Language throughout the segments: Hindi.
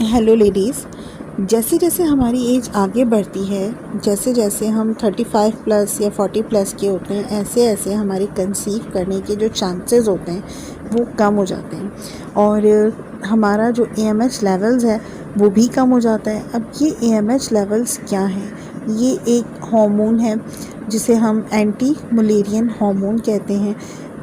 Hello ladies. जैसे जैसे हमारी एज आगे बढ़ती है, जैसे जैसे हम 35 प्लस या 40 प्लस के होते हैं, ऐसे ऐसे हमारे कंसीव करने के जो चांसेस होते हैं वो कम हो जाते हैं और हमारा जो AMH लेवल्स है वो भी कम हो जाता है। अब ये AMH लेवल्स क्या हैं? ये एक हार्मोन है जिसे हम एंटी मुलेरियन हार्मोन कहते हैं।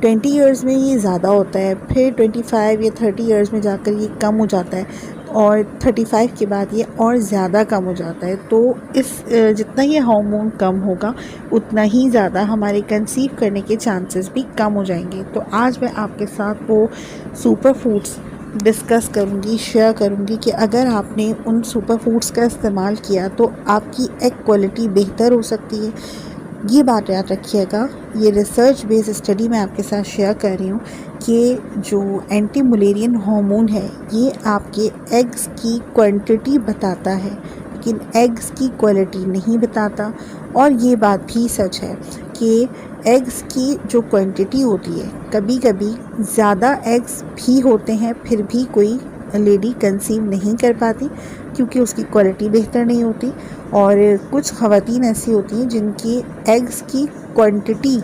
20 इयर्स में ये ज़्यादा होता है, फिर 25 या 30 इयर्स में जाकर ये कम हो जाता है और 35 के बाद ये और ज़्यादा कम हो जाता है। तो इस जितना ये हार्मोन कम होगा उतना ही ज़्यादा हमारे कंसीव करने के चांसेस भी कम हो जाएंगे। तो आज मैं आपके साथ वो सुपर फूड्स डिस्कस करूँगी, शेयर करूँगी कि अगर आपने उन सुपर फूड्स का इस्तेमाल किया तो आपकी एग क्वालिटी बेहतर हो सकती है। ये बात याद रखिएगा, ये रिसर्च बेस्ड स्टडी मैं आपके साथ शेयर कर रही हूँ कि जो एंटी मुलेरियन हार्मोन है ये आपके एग्स की क्वांटिटी बताता है लेकिन एग्स की क्वालिटी नहीं बताता। और ये बात भी सच है कि एग्स की जो क्वांटिटी होती है, कभी कभी ज़्यादा एग्स भी होते हैं फिर भी कोई लेडी कंसीव नहीं कर पाती क्योंकि उसकी क्वालिटी बेहतर नहीं होती। और कुछ ख़वातीन ऐसी होती हैं जिनकी एग्स की क्वांटिटी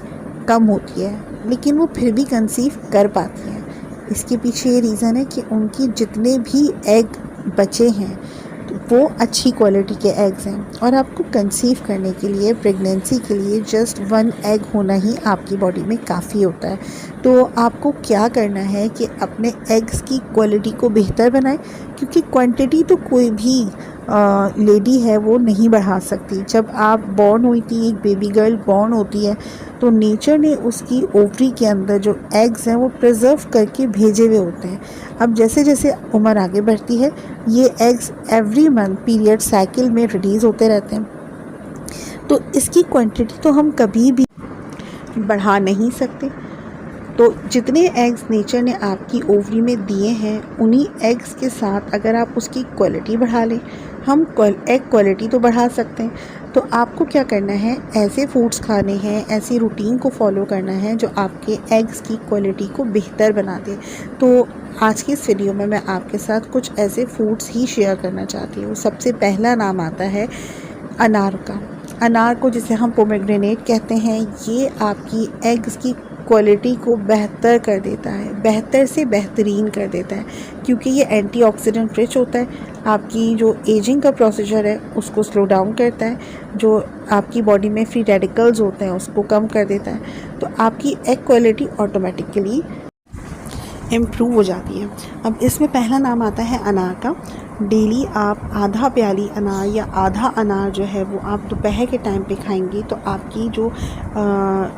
कम होती है लेकिन वो फिर भी कंसीव कर पाती हैं। इसके पीछे ये रीज़न है कि उनकी जितने भी एग बचे हैं तो वो अच्छी क्वालिटी के एग्स हैं। और आपको कंसीव करने के लिए, प्रेगनेंसी के लिए जस्ट 1 एग होना ही आपकी बॉडी में काफ़ी होता है। तो आपको क्या करना है कि अपने एग्स की क्वालिटी को बेहतर बनाएं क्योंकि क्वांटिटी तो कोई भी लेडी है वो नहीं बढ़ा सकती। जब आप बॉर्न हुई थी, एक बेबी गर्ल बॉर्न होती है तो नेचर ने उसकी ओवरी के अंदर जो एग्स हैं वो प्रिजर्व करके भेजे हुए होते हैं। अब जैसे जैसे उम्र आगे बढ़ती है ये eggs every month period cycle में रिलीज़ होते रहते हैं। तो इसकी क्वांटिटी तो हम कभी भी बढ़ा नहीं सकते। तो जितने एग्स नेचर ने आपकी ओवरी में दिए हैं उन्हीं एग्स के साथ अगर आप उसकी क्वालिटी बढ़ा लें, हम एग क्वालिटी तो बढ़ा सकते हैं। तो आपको क्या करना है, ऐसे फूड्स खाने हैं, ऐसी रूटीन को फॉलो करना है जो आपके एग्स की क्वालिटी को बेहतर बना दे। तो आज की इस वीडियो में मैं आपके साथ कुछ ऐसे फूड्स ही शेयर करना चाहती हूँ। सबसे पहला नाम आता है अनार का। अनार को जिसे हम पोमेग्रेनेट कहते हैं, ये आपकी एग्स की क्वालिटी को बेहतर कर देता है, बेहतर से बेहतरीन कर देता है क्योंकि ये एंटीऑक्सीडेंट रिच होता है। आपकी जो एजिंग का प्रोसीजर है उसको स्लो डाउन करता है, जो आपकी बॉडी में फ्री रेडिकल्स होते हैं उसको कम कर देता है। तो आपकी एग क्वालिटी ऑटोमेटिकली इम्प्रूव हो जाती है। अब इसमें पहला नाम आता है अनार का। डेली आप आधा प्याली अनार या आधा अनार जो है वो आप दोपहर के टाइम पे खाएंगी तो आपकी जो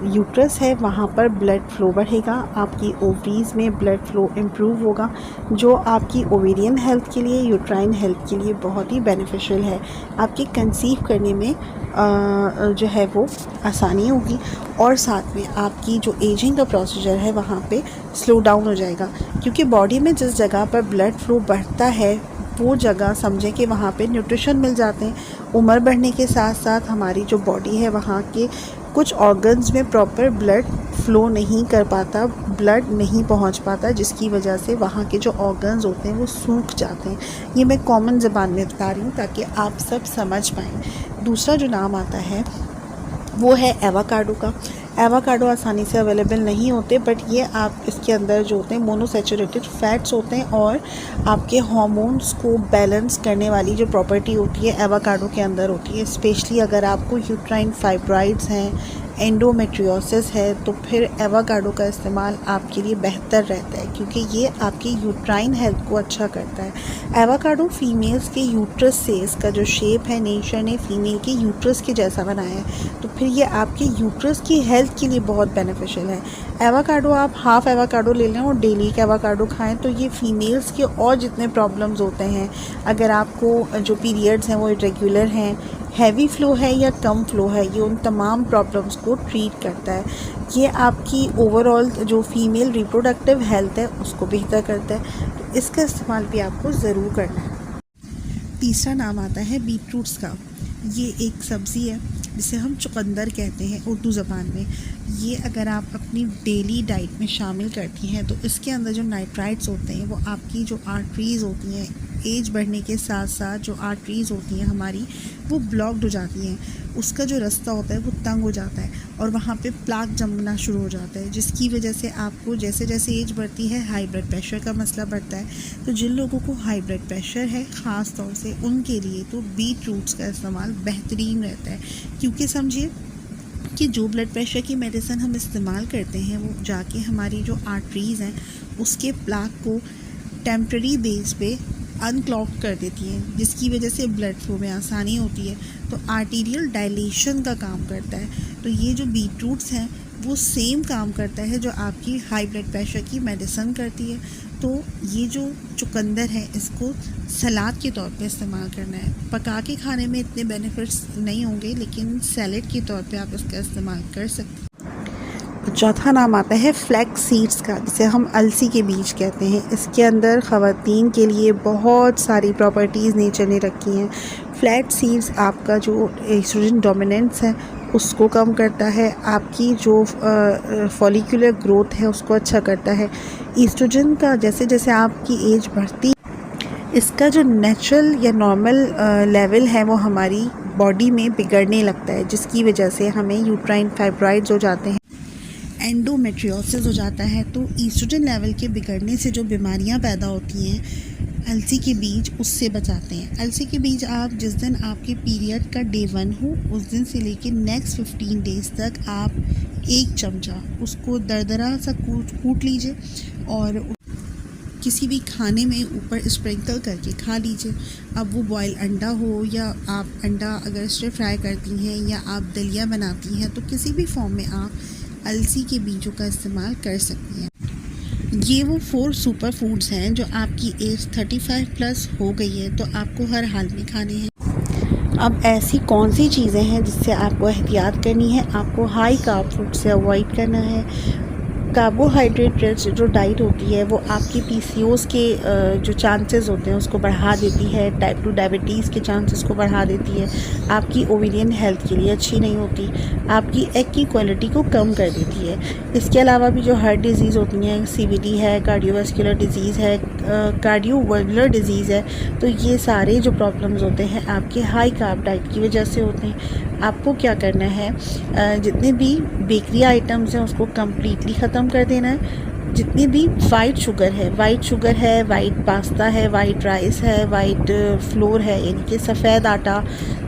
यूट्रस है वहाँ पर ब्लड फ्लो बढ़ेगा, आपकी ओवरीज में ब्लड फ्लो इम्प्रूव होगा जो आपकी ओवेरियन हेल्थ के लिए, यूट्राइन हेल्थ के लिए बहुत ही बेनिफिशियल है। आपके कंसीव करने में जो है वो आसानी होगी और साथ में आपकी जो एजिंग का प्रोसीजर है वहाँ पे स्लो डाउन हो जाएगा क्योंकि बॉडी में जिस जगह पर ब्लड फ्लो बढ़ता है वो जगह समझें कि वहाँ पे न्यूट्रिशन मिल जाते हैं। उम्र बढ़ने के साथ साथ हमारी जो बॉडी है वहाँ के कुछ ऑर्गन्स में प्रॉपर ब्लड फ्लो नहीं कर पाता, ब्लड नहीं पहुँच पाता, जिसकी वजह से वहाँ के जो ऑर्गन्स होते हैं वो सूख जाते हैं। ये मैं कॉमन ज़बान में बता रही हूँ ताकि आप सब समझ पाएँ। दूसरा जो नाम आता है वो है एवोकाडो का। एवोकाडो आसानी से अवेलेबल नहीं होते बट ये आप इसके अंदर जो होते हैं मोनोसैचुरेटेड फैट्स होते हैं और आपके हार्मोन्स को बैलेंस करने वाली जो प्रॉपर्टी होती है एवोकाडो के अंदर होती है। स्पेशली अगर आपको यूट्राइन फाइब्रॉइड्स हैं, एंडोमेट्रियोसिस है तो फिर एवोकाडो का इस्तेमाल आपके लिए बेहतर रहता है क्योंकि ये आपकी यूट्राइन हेल्थ को अच्छा करता है। एवोकाडो फीमेल्स के यूट्रस से, इसका जो शेप है नेचर ने फीमेल के यूट्रस के जैसा बनाया है तो फिर ये आपके यूट्रस की हेल्थ के लिए बहुत बेनिफिशियल है। एवोकाडो आप हाफ़ एवोकाडो ले लें और डेली का एवोकाडो खाएं तो ये फीमेल्स के और जितने प्रॉब्लम्स होते हैं, अगर आपको जो पीरियड्स हैं वो इरेगुलर हैं, हैवी फ्लो है या कम फ्लो है, ये उन तमाम प्रॉब्लम्स को ट्रीट करता है। ये आपकी ओवरऑल जो फीमेल रिप्रोडक्टिव हेल्थ है उसको बेहतर करता है। तो इसका इस्तेमाल भी आपको ज़रूर करना है। तीसरा नाम आता है बीटरूट्स का। ये एक सब्ज़ी है जिसे हम चुकंदर कहते हैं उर्दू ज़बान में। ये अगर आप अपनी डेली डाइट में शामिल करती हैं तो इसके अंदर जो नाइट्राइट्स होते हैं वो आपकी जो आर्टरीज़ होती हैं, एज बढ़ने के साथ साथ जो आर्टरीज़ होती हैं हमारी वो ब्लॉक्ड हो जाती हैं, उसका जो रास्ता होता है वो तंग हो जाता है और वहाँ पे प्लाक जमना शुरू हो जाता है, जिसकी वजह से आपको जैसे जैसे एज बढ़ती है हाई ब्लड प्रेशर का मसला बढ़ता है। तो जिन लोगों को हाई ब्लड प्रेशर है ख़ास तौर से उनके लिए तो बीट रूट्स का इस्तेमाल बेहतरीन रहता है, क्योंकि समझिए कि जो ब्लड प्रेशर की मेडिसिन हम इस्तेमाल करते हैं वो जाके हमारी जो आर्टरीज़ हैं उसके प्लाक को टेम्प्रेरी बेस पे अनक्लॉग कर देती हैं, जिसकी वजह से ब्लड फ्लो में आसानी होती है, तो आर्टीरियल डायलेशन का काम करता है। तो ये जो बीट रूट्स हैं वो सेम काम करता है जो आपकी हाई ब्लड प्रेशर की मेडिसिन करती है। तो ये जो चुकंदर है इसको सलाद के तौर पे इस्तेमाल करना है। पका के खाने में इतने बेनिफिट्स नहीं होंगे, लेकिन सैलेड के तौर पे आप इसका इस्तेमाल कर सकते हैं। चौथा नाम आता है फ्लैक्स सीड्स का, जिसे हम अलसी के बीज कहते हैं। इसके अंदर ख़वातीन के लिए बहुत सारी प्रॉपर्टीज़ नेचर ने रखी हैं। फ्लैक्स सीड्स आपका जो एस्ट्रोजन डोमिनेंस है उसको कम करता है, आपकी जो फॉलिकुलर ग्रोथ है उसको अच्छा करता है। एस्ट्रोजन का जैसे जैसे आपकी एज बढ़ती इसका जो नेचुरल या नॉर्मल लेवल है वो हमारी बॉडी में बिगड़ने लगता है, जिसकी वजह से हमें यूट्राइन फाइब्रॉइड्स हो जाते हैं, एंडोमेट्रियोसिस हो जाता है। तो ईस्ट्रोजन लेवल के बिगड़ने से जो बीमारियां पैदा होती हैं अलसी के बीज उससे बचाते हैं। अलसी के बीज आप जिस दिन आपके पीरियड का डे 1 हो उस दिन से लेकर नेक्स्ट 15 डेज़ तक आप 1 चमचा उसको दरदरा सा कूट लीजिए और किसी भी खाने में ऊपर स्प्रिंकल करके खा लीजिए। अब वो बॉयल अंडा हो या आप अंडा अगर स्टर फ्राई करती हैं या आप दलिया बनाती हैं तो किसी भी फॉर्म में आप अलसी के बीजों का इस्तेमाल कर सकती हैं। ये वो 4 सुपर फूड्स हैं जो आपकी एज 35 प्लस हो गई है तो आपको हर हाल में खाने हैं। अब ऐसी कौन सी चीज़ें हैं जिससे आपको एहतियात करनी है? आपको हाई कार्ब फूड से अवॉइड करना है। कार्बोहाइड्रेट रिच जो डाइट होती है वो आपकी पीसीओएस के जो चांसेस होते हैं उसको बढ़ा देती है, टाइप 2 डायबिटीज़ के चांसेस को बढ़ा देती है, आपकी ओवेरियन हेल्थ के लिए अच्छी नहीं होती, आपकी एग की क्वालिटी को कम कर देती है। इसके अलावा भी जो हार्ट डिजीज़ होती हैं, सीवीडी है, कार्डियोवास्कुलर डिजीज़ है, कार्डियोवास्कुलर डिजीज़ है, तो ये सारे जो प्रॉब्लम्स होते हैं आपके हाई कार्ब डाइट की वजह से होते हैं। आपको क्या करना है, जितने भी बेकरी आइटम्स हैं उसको कम्प्लीटली ख़त्म कर देना है। जितनी भी वाइट शुगर है, वाइट पास्ता है, वाइट राइस है, वाइट फ्लोर है, यानी कि सफ़ेद आटा,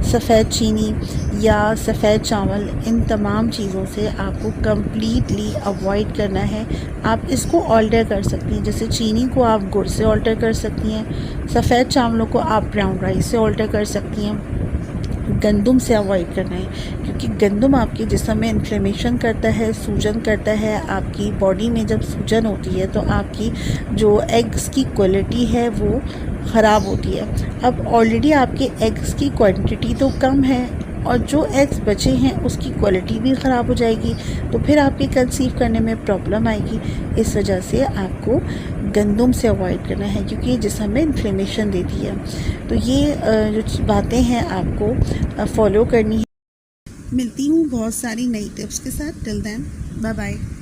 सफ़ेद चीनी या सफ़ेद चावल, इन तमाम चीज़ों से आपको कम्प्लीटली अवॉइड करना है। आप इसको ऑल्टर कर सकती हैं, जैसे चीनी को आप गुड़ से ऑल्टर कर सकती हैं, सफ़ेद चावलों को आप ब्राउन राइस से ऑल्टर कर सकती हैं। गंदम से अवॉइड करना है, क्योंकि गंदम आपके जिस्म में इन्फ्लेमेशन करता है, सूजन करता है। आपकी बॉडी में जब सूजन होती है तो आपकी जो एग्स की क्वालिटी है वो ख़राब होती है। अब ऑलरेडी आपके एग्स की क्वांटिटी तो कम है और जो एग्स बचे हैं उसकी क्वालिटी भी ख़राब हो जाएगी, तो फिर आपके कंसीव करने में प्रॉब्लम आएगी। इस वजह से आपको गंदम से अवॉइड करना है, क्योंकि ये जिस्म में इन्फ्लेमेशन देती है। तो ये जो बातें हैं आपको फॉलो करनी है। मिलती हूँ बहुत सारी नई टिप्स के साथ। Till then bye bye.